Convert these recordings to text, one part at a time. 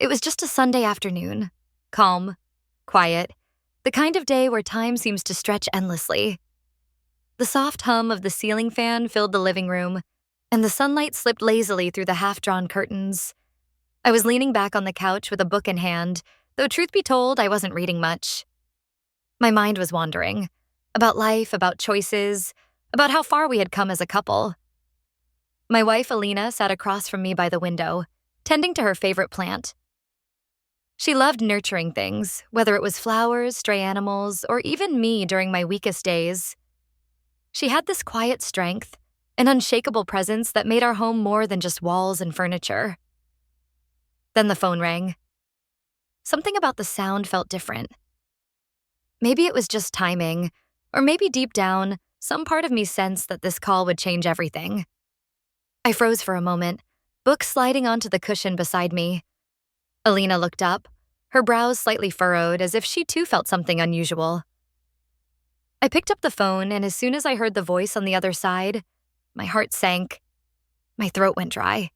It was just a Sunday afternoon. Calm, quiet, the kind of day where time seems to stretch endlessly. The soft hum of the ceiling fan filled the living room, and the sunlight slipped lazily through the half-drawn curtains. I was leaning back on the couch with a book in hand, though truth be told, I wasn't reading much. My mind was wandering. About life, about choices, about how far we had come as a couple. My wife, Alina, sat across from me by the window, tending to her favorite plant. She loved nurturing things, whether it was flowers, stray animals, or even me during my weakest days. She had this quiet strength, an unshakable presence that made our home more than just walls and furniture. Then the phone rang. Something about the sound felt different. Maybe it was just timing, or maybe deep down, some part of me sensed that this call would change everything. I froze for a moment, book sliding onto the cushion beside me. Alina looked up, her brows slightly furrowed as if she too felt something unusual. I picked up the phone, and as soon as I heard the voice on the other side, my heart sank. My throat went dry.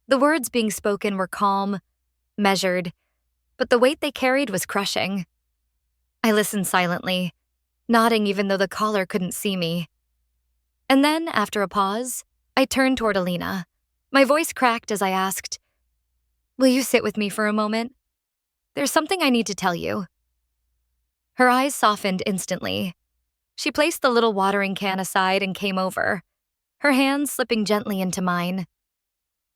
The words being spoken were calm, measured, but the weight they carried was crushing. I listened silently, nodding even though the caller couldn't see me. And then, after a pause, I turned toward Alina. My voice cracked as I asked, "Will you sit with me for a moment? There's something I need to tell you." Her eyes softened instantly. She placed the little watering can aside and came over, her hands slipping gently into mine.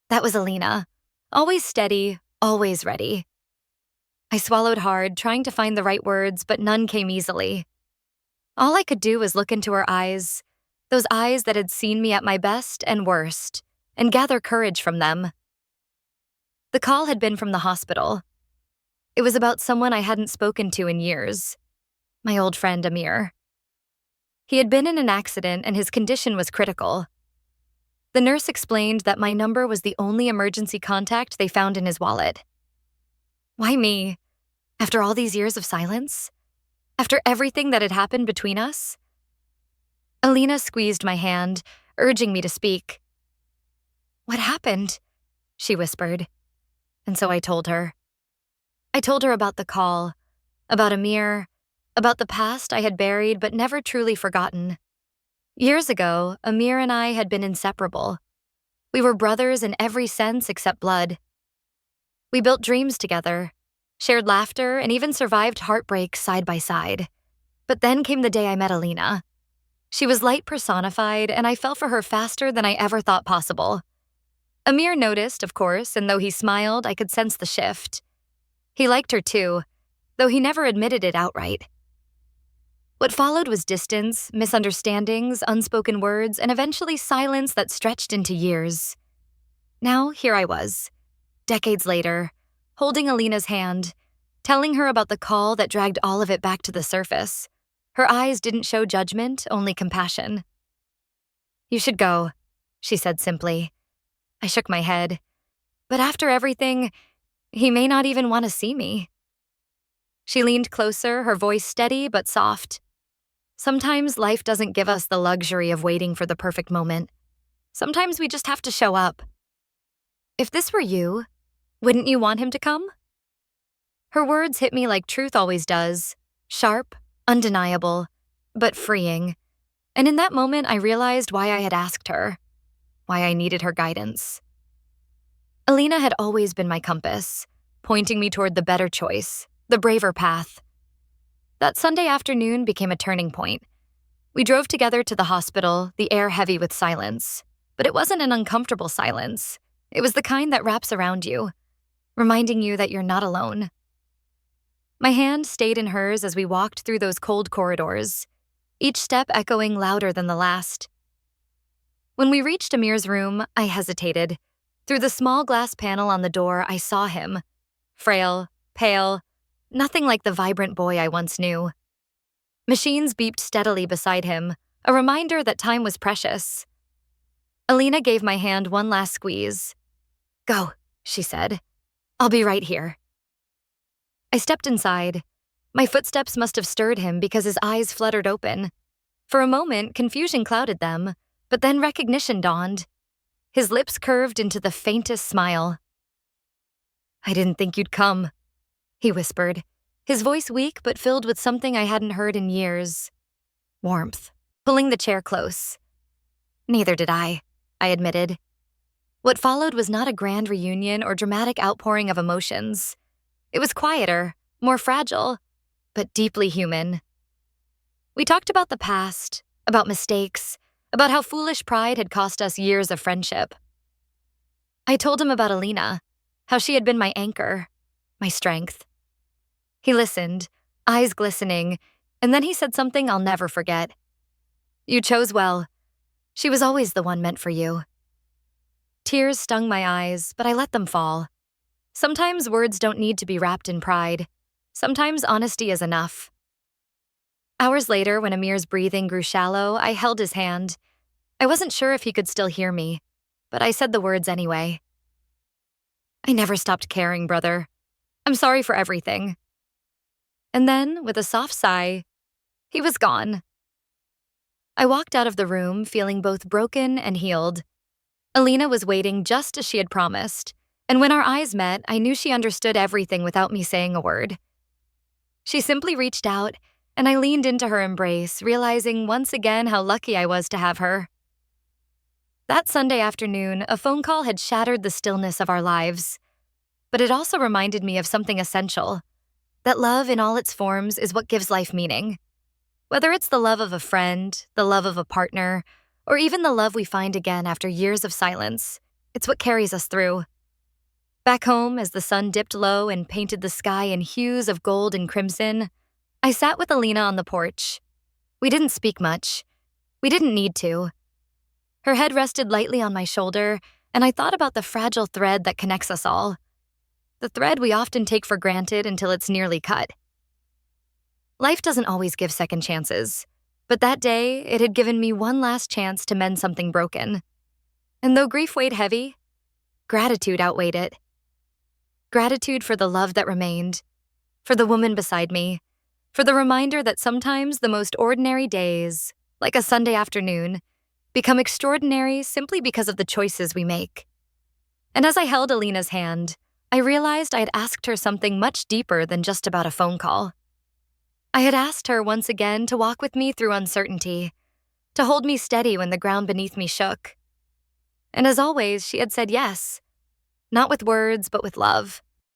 That was Alina, always steady, always ready. I swallowed hard, trying to find the right words, but none came easily. All I could do was look into her eyes, those eyes that had seen me at my best and worst, and gather courage from them. The call had been from the hospital. It was about someone I hadn't spoken to in years, my old friend Amir. He had been in an accident and his condition was critical. The nurse explained that my number was the only emergency contact they found in his wallet. Why me? After all these years of silence? After everything that had happened between us? Alina squeezed my hand, urging me to speak. "What happened?" she whispered. And so I told her. I told her about the call, about Amir, about the past I had buried but never truly forgotten. Years ago, Amir and I had been inseparable. We were brothers in every sense except blood. We built dreams together, shared laughter, and even survived heartbreak side by side. But then came the day I met Alina. She was light personified, and I fell for her faster than I ever thought possible. Amir noticed, of course, and though he smiled, I could sense the shift. He liked her too, though he never admitted it outright. What followed was distance, misunderstandings, unspoken words, and eventually silence that stretched into years. Now, here I was, decades later, holding Alina's hand, telling her about the call that dragged all of it back to the surface. Her eyes didn't show judgment, only compassion. "You should go," she said simply. I shook my head. "But after everything, he may not even want to see me." She leaned closer, her voice steady but soft. Sometimes life doesn't give us the luxury of waiting for the perfect moment. Sometimes we just have to show up. "If this were you, wouldn't you want him to come?" Her words hit me like truth always does, sharp, undeniable, but freeing. And in that moment, I realized why I had asked her, why I needed her guidance. Alina had always been my compass, pointing me toward the better choice, the braver path. That Sunday afternoon became a turning point. We drove together to the hospital, the air heavy with silence. But it wasn't an uncomfortable silence. It was the kind that wraps around you, reminding you that you're not alone. My hand stayed in hers as we walked through those cold corridors, each step echoing louder than the last. When we reached Amir's room, I hesitated. Through the small glass panel on the door, I saw him. Frail, pale, nothing like the vibrant boy I once knew. Machines beeped steadily beside him, a reminder that time was precious. Alina gave my hand one last squeeze. "Go," she said. "I'll be right here." I stepped inside. My footsteps must have stirred him because his eyes fluttered open. For a moment, confusion clouded them, but then recognition dawned. His lips curved into the faintest smile. I didn't think you'd come, he whispered, his voice weak but filled with something I hadn't heard in years. Warmth. Pulling the chair close. Neither did I admitted. What followed was not a grand reunion or dramatic outpouring of emotions. It was quieter, more fragile, but deeply human. We talked about the past, about mistakes, about how foolish pride had cost us years of friendship. I told him about Alina, how she had been my anchor, my strength. He listened, eyes glistening, and then he said something I'll never forget. You chose well. She was always the one meant for you. Tears stung my eyes, but I let them fall. Sometimes words don't need to be wrapped in pride. Sometimes honesty is enough. Hours later, when Amir's breathing grew shallow, I held his hand. I wasn't sure if he could still hear me, but I said the words anyway. I never stopped caring, brother. I'm sorry for everything. And then, with a soft sigh, he was gone. I walked out of the room feeling both broken and healed. Alina was waiting just as she had promised, and when our eyes met, I knew she understood everything without me saying a word. She simply reached out, and I leaned into her embrace, realizing once again how lucky I was to have her. That Sunday afternoon, a phone call had shattered the stillness of our lives, but it also reminded me of something essential, that love in all its forms is what gives life meaning. Whether it's the love of a friend, the love of a partner, or even the love we find again after years of silence, it's what carries us through. Back home, as the sun dipped low and painted the sky in hues of gold and crimson, I sat with Alina on the porch. We didn't speak much. We didn't need to. Her head rested lightly on my shoulder, and I thought about the fragile thread that connects us all. The thread we often take for granted until it's nearly cut. Life doesn't always give second chances, but that day, it had given me one last chance to mend something broken. And though grief weighed heavy, gratitude outweighed it. Gratitude for the love that remained, for the woman beside me, for the reminder that sometimes the most ordinary days, like a Sunday afternoon, become extraordinary simply because of the choices we make. And as I held Alina's hand, I realized I had asked her something much deeper than just about a phone call. I had asked her once again to walk with me through uncertainty, to hold me steady when the ground beneath me shook. And as always, she had said yes, not with words, but with love.